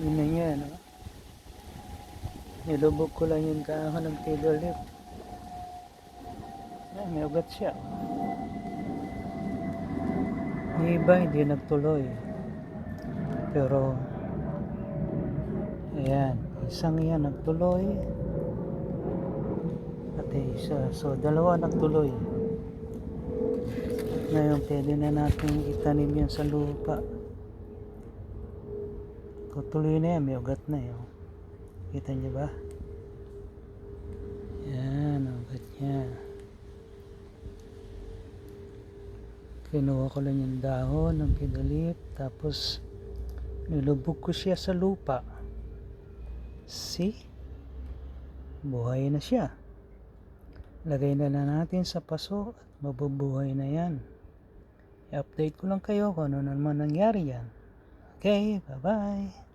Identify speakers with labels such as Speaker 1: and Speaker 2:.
Speaker 1: Ina niya, no? Nilubog ko lang yung dahon ng table leaf. Ay, may ugat siya. Yung iba hindi nagtuloy. Pero, ayan, isang yan nagtuloy. Pati isa. So, dalawa nagtuloy. Ngayon, pwede na natin itanim yan sa lupa. Tutuloy na yan, may ugat na yun. Kita niyo ba? Yan, ugat niya. Kinuha ko lang yung dahon ng kidalip, tapos nilubog ko siya sa lupa. See? Buhay na siya. Lagay na lang natin sa paso at mabubuhay na yan. I-update ko lang kayo kung ano naman nangyari yan. Okay, bye-bye.